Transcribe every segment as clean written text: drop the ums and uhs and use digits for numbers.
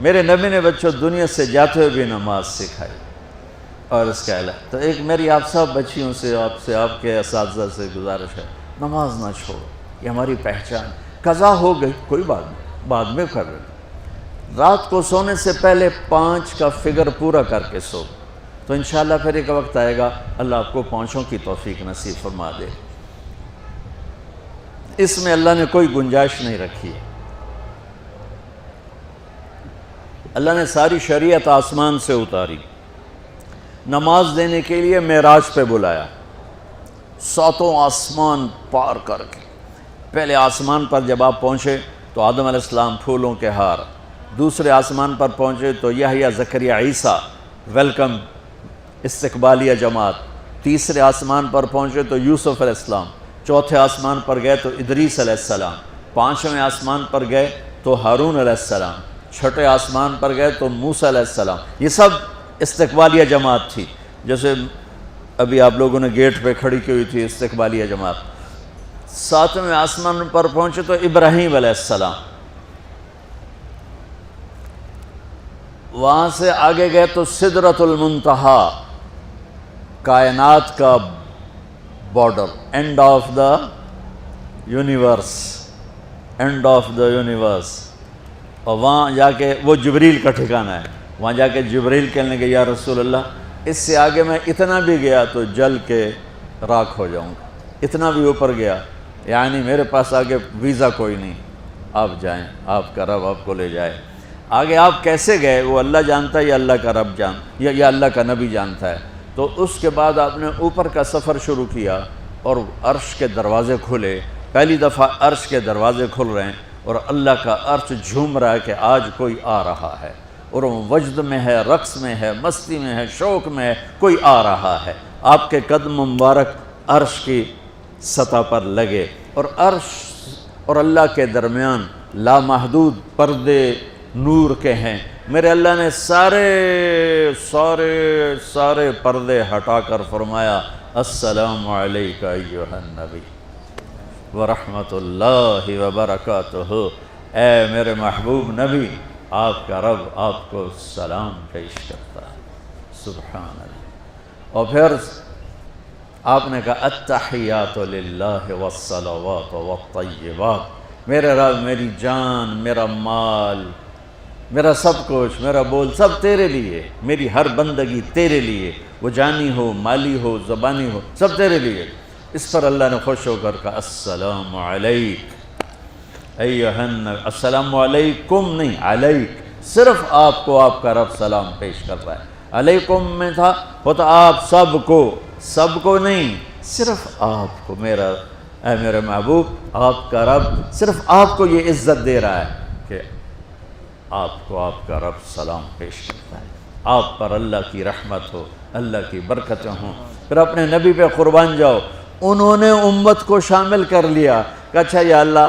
میرے نبی نے بچوں دنیا سے جاتے ہوئے بھی نماز سکھائی اور اس کا اعلان. تو ایک میری آپ سب بچیوں سے آپ کے اساتذہ سے گزارش ہے، نماز نہ چھوڑو، یہ ہماری پہچان. قضا ہو گئی کوئی بات نہیں، بعد میں کر لیں. رات کو سونے سے پہلے 5 کا فگر پورا کر کے سو، تو انشاءاللہ پھر ایک وقت آئے گا اللہ آپ کو 5 کی توفیق نصیب فرما دے. اس میں اللہ نے کوئی گنجائش نہیں رکھی. اللہ نے ساری شریعت آسمان سے اتاری، نماز دینے کے لیے معراج پہ بلایا، 7 آسمان پار کر کے. پہلے آسمان پر جب آپ پہنچے تو آدم علیہ السلام پھولوں کے ہار، دوسرے آسمان پر پہنچے تو یحییٰ زکریا عیسیٰ ویلکم استقبالیہ جماعت، تیسرے آسمان پر پہنچے تو یوسف علیہ السلام، چوتھے آسمان پر گئے تو ادریس علیہ السلام، 5ویں آسمان پر گئے تو ہارون علیہ السلام، 6ٹھے آسمان پر گئے تو موسیٰ علیہ السلام. یہ سب استقبالیہ جماعت تھی. جیسے ابھی آپ لوگوں نے گیٹ پہ کھڑی کی ہوئی تھی استقبالیہ جماعت. 7ویں آسمان پر پہنچے تو ابراہیم علیہ السلام، وہاں سے آگے گئے تو سدرۃ المنتہا، کائنات کا border, and of the universe, and of the universe. اور وہاں جا کے وہ جبریل کا ٹھکانہ ہے، وہاں جا کے جبریل کہنے کہ یا رسول اللہ اس سے آگے میں اتنا بھی گیا تو جل کے راکھ ہو جاؤں گا، اتنا بھی اوپر گیا یعنی میرے پاس آگے ویزا کوئی نہیں، آپ جائیں، آپ کا رب آپ کو لے جائے. آگے آپ کیسے گئے وہ اللہ جانتا ہے یا اللہ کا رب یا اللہ کا نبی جانتا ہے. تو اس کے بعد آپ نے اوپر کا سفر شروع کیا اور عرش کے دروازے کھلے. پہلی دفعہ عرش کے دروازے کھل رہے ہیں اور اللہ کا عرش جھوم رہا ہے کہ آج کوئی آ رہا ہے، اور وہ وجد میں ہے، رقص میں ہے، مستی میں ہے، شوق میں ہے، کوئی آ رہا ہے. آپ کے قدم مبارک عرش کی سطح پر لگے اور عرش اور اللہ کے درمیان لامحدود پردے نور کے ہیں. میرے اللہ نے سارے پردے ہٹا کر فرمایا السلام علیکہ ایھا النبی ورحمۃ اللہ وبرکاتہ. اے میرے محبوب نبی، آپ کا رب آپ کو سلام پیش کرتا ہے. سبحان اللہ. اور پھر آپ نے کہا التحیات للہ والصلوات والطیبات. میرے رب، میری جان، میرا مال، میرا سب کچھ، میرا بول سب تیرے لیے، میری ہر بندگی تیرے لیے، وہ جانی ہو، مالی ہو، زبانی ہو، سب تیرے لیے. اس پر اللہ نے خوش ہو کر کہا السلام علیک ایھا النبی. السلام علیکم نہیں، علیک. صرف آپ کو آپ کا رب سلام پیش کر رہا ہے. علیکم میں تھا ہوتا آپ سب کو نہیں، صرف آپ کو. اے میرے محبوب، آپ کا رب صرف آپ کو یہ عزت دے رہا ہے کہ آپ کو آپ کا رب سلام پیش کرتا ہے. آپ پر اللہ کی رحمت ہو، اللہ کی برکتیں ہوں. پھر اپنے نبی پہ قربان جاؤ. انہوں نے امت کو شامل کر لیا کہ اچھا یا اللہ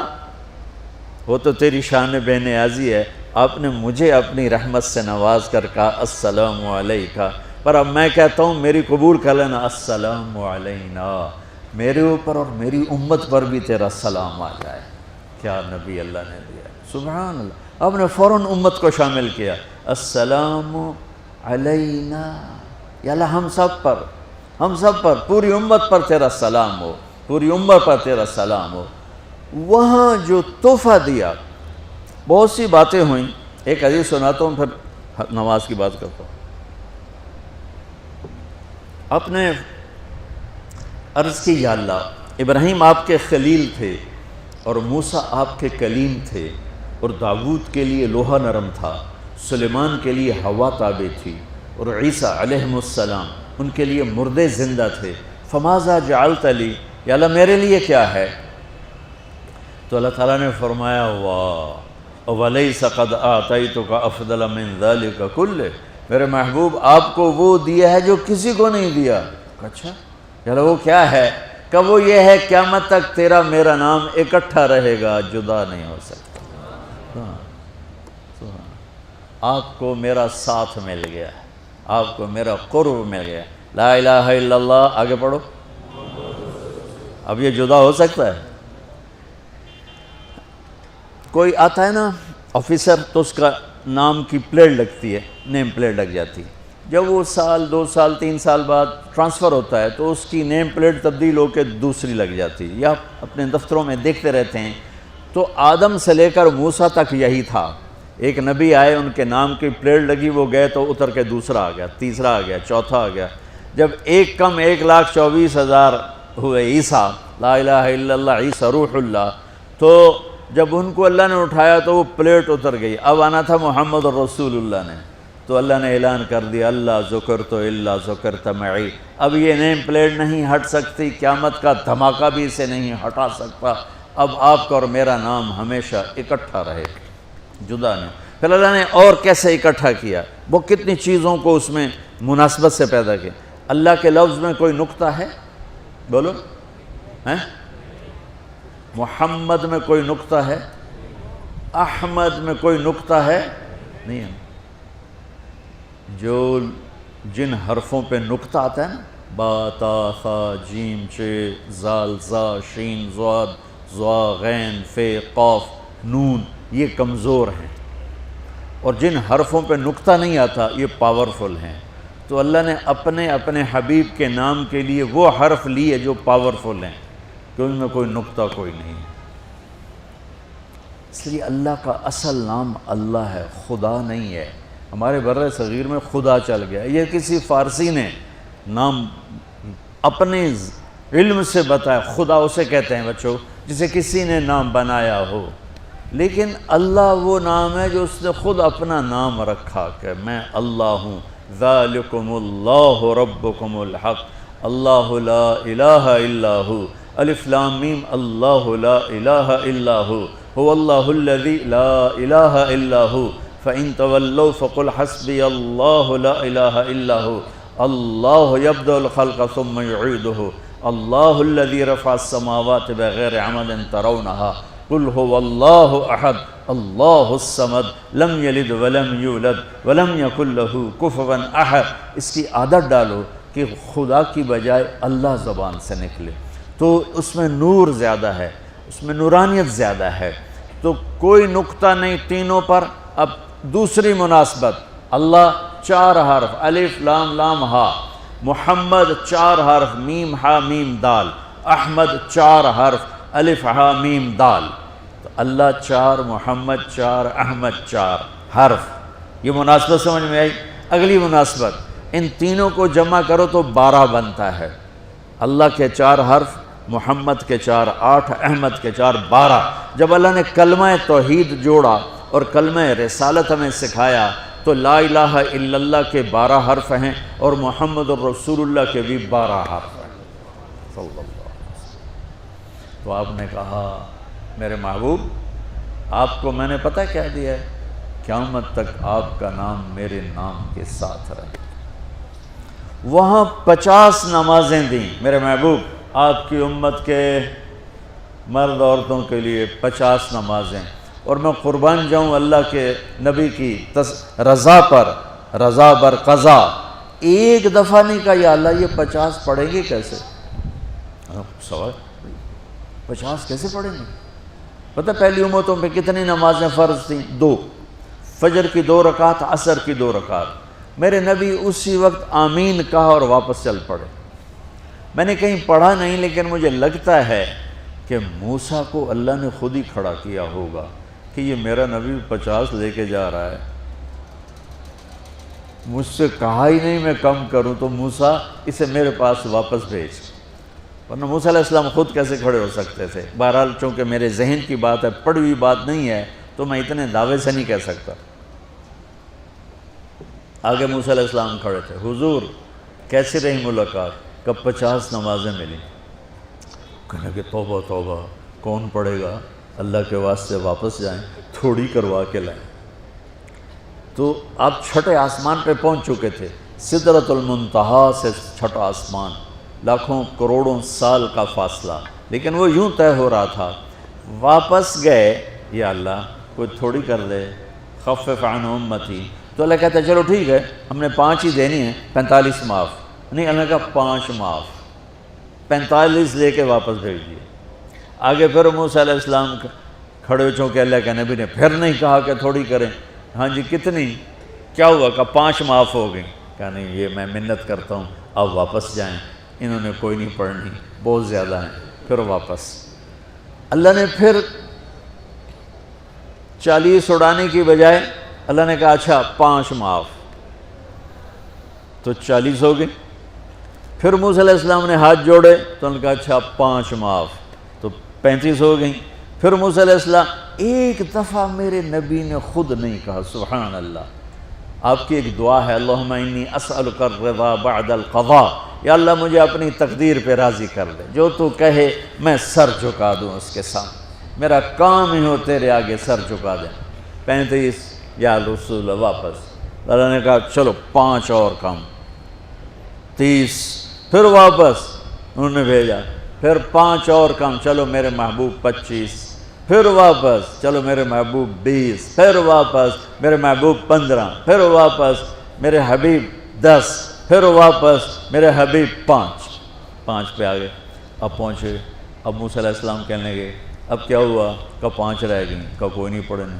وہ تو تیری شان بے نیازی ہے، آپ نے مجھے اپنی رحمت سے نواز کر کہا السلام علیکہ، پر اب میں کہتا ہوں میری قبول کر لینا السلام علینا، میرے اوپر اور میری امت پر بھی تیرا سلام آ جائے. کیا نبی اللہ نے دیا، سبحان اللہ. آپ نے فوراً امت کو شامل کیا. السلام علینا، یا اللہ ہم سب پر پوری امت پر تیرا سلام ہو، پوری امت پر تیرا سلام ہو. وہاں جو تحفہ دیا، بہت سی باتیں ہوئیں. ایک حدیث سناتا ہوں پھر نماز کی بات کرتا ہوں. آپ نے عرض کی یا اللہ ابراہیم آپ کے خلیل تھے اور موسیٰ آپ کے کلیم تھے، اور داؤد کے لیے لوہا نرم تھا، سلیمان کے لیے ہوا تابع تھی، اور عیسیٰ علیہ السلام ان کے لیے مردے زندہ تھے. فماذا جعلت لی، یا اللہ میرے لیے کیا ہے؟ تو اللہ تعالیٰ نے فرمایا واہ ولیس قد آتیتک افضل من ذلک کلہ. میرے محبوب آپ کو وہ دیا ہے جو کسی کو نہیں دیا. اچھا یا اللہ وہ کیا ہے؟ کہ وہ یہ ہے قیامت تک تیرا میرا نام اکٹھا رہے گا، جدا نہیں ہو سکتا. آپ کو میرا ساتھ مل گیا، آپ کو میرا قرب مل گیا. لا الہ الا اللہ، آگے پڑھو. اب یہ جدا ہو سکتا ہے؟ کوئی آتا ہے نا آفیسر، تو اس کا نام کی پلیٹ لگتی ہے، نیم پلیٹ لگ جاتی ہے۔ جب وہ سال 2 سال 3 سال بعد ٹرانسفر ہوتا ہے تو اس کی نیم پلیٹ تبدیل ہو کے دوسری لگ جاتی ہے، یا اپنے دفتروں میں دیکھتے رہتے ہیں۔ تو آدم سے لے کر موسیٰ تک یہی تھا، ایک نبی آئے، ان کے نام کی پلیٹ لگی، وہ گئے تو اتر کے دوسرا آ گیا، تیسرا آ گیا، چوتھا آ گیا۔ جب ایک کم 1,24,000 ہوئے عیسیٰ، لا الہ الا اللہ عیسیٰ روح اللہ، تو جب ان کو اللہ نے اٹھایا تو وہ پلیٹ اتر گئی۔ اب آنا تھا محمد رسول اللہ نے، تو اللہ نے اعلان کر دیا اللہ ذکرت الا ذکرت معی، اب یہ نیم پلیٹ نہیں ہٹ سکتی، قیامت کا دھماکہ بھی اسے نہیں ہٹا سکتا، اب آپ کا اور میرا نام ہمیشہ اکٹھا رہے، جدا نہیں۔ پھر اللہ نے اور کیسے اکٹھا کیا، وہ کتنی چیزوں کو اس میں مناسبت سے پیدا کیا۔ اللہ کے لفظ میں کوئی نقطہ ہے؟ بولو ہیں؟ محمد میں کوئی نقطہ ہے؟ احمد میں کوئی نقطہ ہے؟ نہیں ہے۔ جو جن حرفوں پہ نقطہ آتا ہے نا، با تا ثا جیم چ زال زا شین ضاد ضا غین فے قاف نون، یہ کمزور ہیں، اور جن حرفوں پہ نقطہ نہیں آتا یہ پاورفل ہیں۔ تو اللہ نے اپنے حبیب کے نام کے لیے وہ حرف لیے جو پاورفل ہیں، کہ ان میں کوئی نقطہ کوئی نہیں ہے۔ اس لیے اللہ کا اصل نام اللہ ہے، خدا نہیں ہے۔ ہمارے بر صغیر میں خدا چل گیا، یہ کسی فارسی نے نام اپنے علم سے بتایا، خدا اسے کہتے ہیں بچوں جسے کسی نے نام بنایا ہو، لیکن اللہ وہ نام ہے جو اس نے خود اپنا نام رکھا کہ میں اللہ ہوں، ذالکم اللہ ربکم الحق، اللہ لا الہ الا ہو، الف لام میم اللہ لا الہ الا ہو، هو اللہ الذی لا الہ الا ہو، فَإِن تَوَلَّوْا فَقُلْ حَسْبِيَ اللَّهُ لَا إِلَهَ إِلَّا هُوَ اللَّهُ يَبْدَأُ الْخَلْقَ ثُمَّ يُعِيدُهُ اللَّهُ الَّذِي رَفَعَ السَّمَاوَاتِ بِغَيْرِ عَمَدٍ تَرَوْنَهَا قُلْ هُوَ اللَّهُ أَحَدٌ اللَّهُ الصَّمَدُ لَمْ يَلِدْ وَلَمْ يُولَدْ وَلَمْ يَكُنْ لَهُ كُفُوًا أَحَدٌ۔ اس کی عادت ڈالو کہ خدا کی بجائے اللہ زبان سے نکلے، تو اس میں نور زیادہ ہے، اس میں نورانیت زیادہ ہے۔ تو کوئی نقطہ نہیں تینوں پر۔ اب دوسری مناسبت، اللہ 4 حرف، الف لام لام ہا، محمد 4 حرف، میم ہا میم دال، احمد 4 حرف، الف ہا میم دال، تو اللہ 4، محمد 4، احمد 4 حرف۔ یہ مناسبت سمجھ میں آئی؟ اگلی مناسبت، ان تینوں کو جمع کرو تو 12 بنتا ہے۔ اللہ کے 4 حرف، محمد کے 4 8، احمد کے 4 12۔ جب اللہ نے کلمہ توحید جوڑا اور کلمہ رسالت ہمیں سکھایا تو لا الہ الا اللہ کے 12 حرف ہیں اور محمد الرسول اللہ کے بھی 12 حرف ہیں صلی اللہ علیہ وسلم۔ تو آپ نے کہا میرے محبوب آپ کو میں نے پتہ کیا دیا ہے؟ قیامت تک آپ کا نام میرے نام کے ساتھ رہے۔ وہاں 50 نمازیں دیں میرے محبوب، آپ کی امت کے مرد عورتوں کے لیے 50 نمازیں، اور میں قربان جاؤں اللہ کے نبی کی رضا پر، رضا بر قضا، ایک دفعہ نہیں کہا یا اللہ یہ 50 پڑھیں گے کیسے؟ سوال 50 کیسے پڑھیں گے؟ پتہ پہلی امتوں پہ کتنی نمازیں فرض تھیں؟ 2، فجر کی 2 رکعت، عصر کی 2 رکعت۔ میرے نبی اسی وقت آمین کہا اور واپس چل پڑے۔ میں نے کہیں پڑھا نہیں، لیکن مجھے لگتا ہے کہ موسیٰ کو اللہ نے خود ہی کھڑا کیا ہوگا کہ یہ میرا نبی 50 لے کے جا رہا ہے، مجھ سے کہا ہی نہیں میں کم کروں، تو موسیٰ اسے میرے پاس واپس بھیج۔ ورنہ موسیٰ علیہ السلام خود کیسے کھڑے ہو سکتے تھے؟ بہرحال چونکہ میرے ذہن کی بات ہے، پڑھی ہوئی بات نہیں ہے، تو میں اتنے دعوے سے نہیں کہہ سکتا۔ آگے موسیٰ علیہ السلام کھڑے تھے، حضور کیسی رہی ملاقات؟ کب 50 نمازیں ملی؟ کہنے کہ توبہ توبہ، کون پڑھے گا؟ اللہ کے واسطے واپس جائیں، تھوڑی کروا کے لائیں۔ تو آپ چھٹے آسمان پہ پہنچ چکے تھے، سدرۃ المنتہا سے چھٹا آسمان، لاکھوں کروڑوں سال کا فاصلہ، لیکن وہ یوں طے ہو رہا تھا۔ واپس گئے، یا اللہ کوئی تھوڑی کر دے، خفف عن امتی، تو اللہ کہتا ہے چلو ٹھیک ہے، ہم نے 5 ہی دینی ہیں، 45 معاف نہیں۔ اللہ کا 5 معاف، 45 لے کے واپس بھیج دیے۔ آگے پھر موسیٰ علیہ السلام کھڑے، چونکہ اللہ کے نبی نے پھر نہیں کہا کہ تھوڑی کریں، ہاں جی کتنی؟ کیا ہوا؟ کہا 5 معاف ہو گئیں۔ کہا نہیں یہ میں منت کرتا ہوں اب واپس جائیں، انہوں نے کوئی نہیں پڑھنی، بہت زیادہ ہیں۔ پھر واپس اللہ نے پھر 40 اڑانے کی بجائے اللہ نے کہا اچھا 5 معاف، تو 40 ہو گئے۔ پھر موسیٰ علیہ السلام نے ہاتھ جوڑے تو انہوں نے کہا اچھا 5 معاف، تو 35 ہو گئیں۔ پھر موسیٰ علیہ السلام ایک دفعہ میرے نبی نے خود نہیں کہا سبحان اللہ، آپ کی ایک دعا ہے اللہم انی اسألک الرضا بعد القضاء، یا اللہ مجھے اپنی تقدیر پہ راضی کر دے، جو تو کہے میں سر جھکا دوں اس کے سامنے، میرا کام ہی ہو تیرے آگے سر جھکا دیں۔ 35 یا رسول واپس، اللہ نے کہا چلو 5 اور کم، 30، پھر واپس انہوں نے بھیجا، پھر 5 اور کم، چلو میرے محبوب 25، پھر واپس چلو میرے محبوب 20، پھر واپس میرے محبوب 15، پھر واپس میرے حبیب 10، پھر واپس میرے حبیب 5 پہ آگئے۔ اب پہنچے، اب موسیٰ علیہ السلام کہنے گئے اب کیا ہوا؟ کہا 5 رہ گئیں، کہا کوئی نہیں پڑھنے،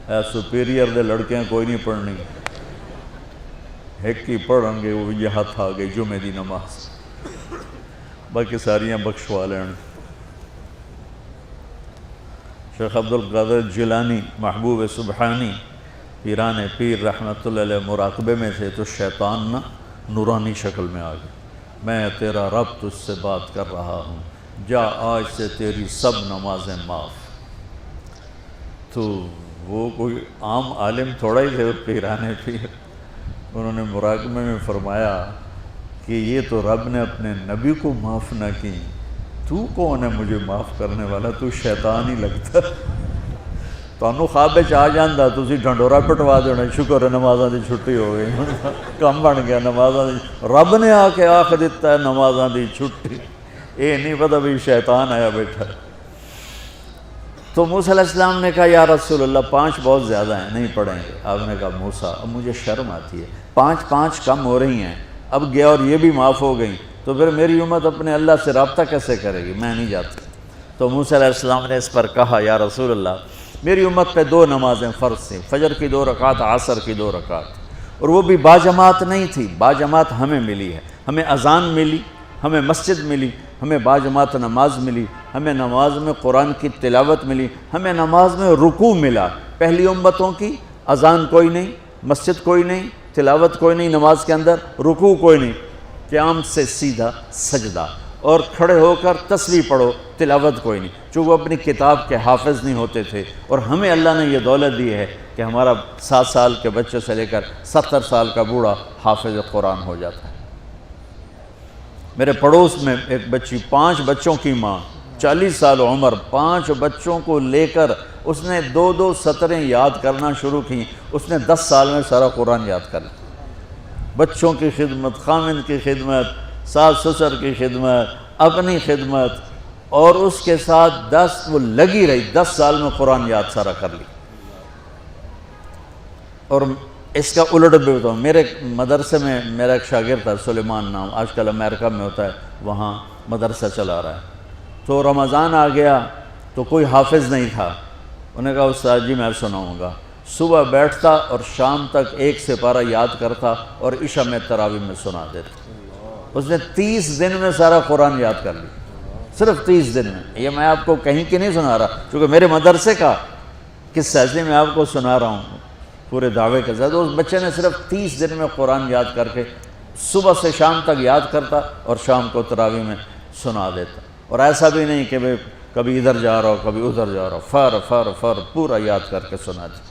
اے سپیریئر دے لڑکے ہیں کوئی نہیں پڑھنی، ایک ہی پڑھیں گے وہ یہ ہاتھ آ گئی جمعے دی نماز، باقی ساریاں بخشوا لین۔ شیخ عبدالقادر جیلانی محبوب سبحانی پیران پیر رحمۃ اللہ علیہ مراقبے میں تھے تو شیطان نا نورانی شکل میں آ گیا، میں تیرا رب تجھ سے بات کر رہا ہوں، جا آج سے تیری سب نمازیں معاف۔ تو وہ کوئی عام عالم تھوڑا ہی تھے پیران پیر، انہوں نے مراقبے میں فرمایا کہ یہ تو رب نے اپنے نبی کو معاف نہ کی، تو کون ہے مجھے معاف کرنے والا؟ تو شیطان ہی لگتا، تانوں خواب وچ آ جاندا تسی ڈھنڈورا پٹوا دینا، شکر ہے نمازاں دی چھٹی ہو گئی، کم بن گیا نمازاں دی، رب نے آ کے آکھ دیتا ہے نمازاں دی چھٹی، یہ نہیں پتہ بھی شیطان آیا بیٹھا۔ تو موسیٰ علیہ السلام نے کہا یا رسول اللہ 5 بہت زیادہ ہیں، نہیں پڑھیں گے۔ آپ نے کہا موسیٰ اب مجھے شرم آتی ہے، 5 کم ہو رہی ہیں، اب گیا اور یہ بھی معاف ہو گئیں، تو پھر میری امت اپنے اللہ سے رابطہ کیسے کرے گی؟ میں نہیں جاتا۔ تو موسیٰ علیہ السلام نے اس پر کہا یا رسول اللہ میری امت پہ 2 نمازیں فرض تھیں، فجر کی 2 رکعت، عصر کی 2 رکعت، اور وہ بھی باجماعت نہیں تھی، باجماعت ہمیں ملی ہے، ہمیں اذان ملی، ہمیں مسجد ملی، ہمیں باجماعت نماز ملی، ہمیں نماز میں قرآن کی تلاوت ملی، ہمیں نماز میں رکوع ملا۔ پہلی امتوں کی اذان کوئی نہیں، مسجد کوئی نہیں، تلاوت کوئی نہیں، نماز کے اندر رکوع کوئی نہیں، قیام سے سیدھا سجدہ، اور کھڑے ہو کر تسبیح پڑھو، تلاوت کوئی نہیں، چونکہ وہ اپنی کتاب کے حافظ نہیں ہوتے تھے۔ اور ہمیں اللہ نے یہ دولت دی ہے کہ ہمارا 7 سال کے بچے سے لے کر 70 سال کا بوڑھا حافظ قرآن ہو جاتا ہے۔ میرے پڑوس میں ایک بچی، 5 بچوں کی ماں، 40 سال عمر، 5 بچوں کو لے کر اس نے 2 سطریں یاد کرنا شروع کی، اس نے 10 سال میں سارا قرآن یاد کر لیا۔ بچوں کی خدمت، خامند کی خدمت، ساس سسر کی خدمت، اپنی خدمت، اور اس کے ساتھ وہ لگی رہی، 10 سال میں قرآن یاد سارا کر لی۔ اور اس کا الٹ بھی بتاؤں، میرے مدرسے میں میرا ایک شاگرد تھا سلیمان نام، آج کل امریکہ میں ہوتا ہے، وہاں مدرسہ چلا رہا ہے۔ تو رمضان آ گیا تو کوئی حافظ نہیں تھا، انہوں نے کہا استاد جی میں سناؤں گا۔ صبح بیٹھتا اور شام تک 1 سپارہ یاد کرتا اور عشاء میں تراویح میں سنا دیتا۔ اس نے 30 دن میں سارا قرآن یاد کر لیا، صرف 30 دن میں۔ یہ میں آپ کو کہیں کی نہیں سنا رہا، چونکہ میرے مدرسے کا قصہ ہے، میں آپ کو سنا رہا ہوں پورے دعوے کے ساتھ۔ اس بچے نے صرف 30 دن میں قرآن یاد کر کے صبح سے شام تک یاد کرتا اور شام کو تراویح میں سنا دیتا، اور ایسا بھی نہیں کہ کبھی ادھر جا رہا ہو کبھی ادھر جا رہا ہو، فر پورا یاد کر کے سنا دیتا۔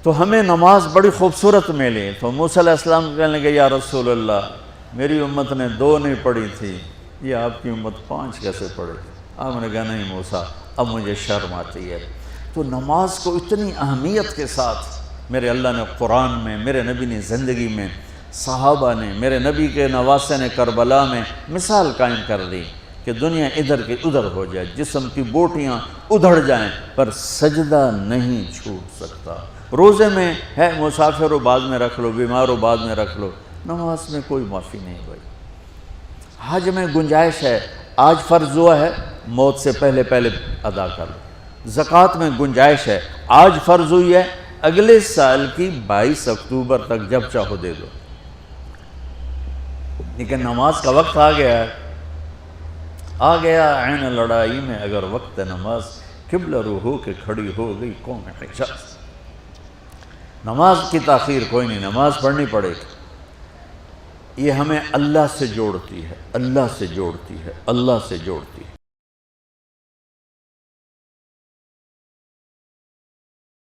تو ہمیں نماز بڑی خوبصورت ملی۔ تو موسیٰ علیہ السلام کہنے لگے یا رسول اللہ میری امت نے 2 نہیں پڑھی تھی، یہ آپ کی امت 5 کیسے پڑھے؟ آپ نے کہا نہیں موسیٰ اب مجھے شرم آتی ہے۔ تو نماز کو اتنی اہمیت کے ساتھ میرے اللہ نے قرآن میں، میرے نبی نے زندگی میں، صحابہ نے، میرے نبی کے نواسے نے کربلا میں مثال قائم کر دی کہ دنیا ادھر کی ادھر ہو جائے، جسم کی بوٹیاں ادھڑ جائیں پر سجدہ نہیں چھوٹ سکتا۔ روزے میں ہے مسافر ہو بعد میں رکھ لو، بیمار ہو بعد میں رکھ لو، نماز میں کوئی معافی نہیں ہوئی۔ حج میں گنجائش ہے، آج فرض ہوا ہے موت سے پہلے ادا کر لو، زکوٰۃ میں گنجائش ہے، آج فرض ہوئی ہے، اگلے سال کی 22 اکتوبر تک جب چاہو دے دو، لیکن نماز کا وقت آ گیا ہے، آ گیا عین لڑائی میں اگر وقت نماز، قبلہ رو ہو کے کھڑی ہو گئی قوم حجاز۔ نماز کی تاخیر کوئی نہیں، نماز پڑھنی پڑے گی، یہ ہمیں اللہ سے جوڑتی ہے، اللہ سے جوڑتی ہے، اللہ سے جوڑتی ہے۔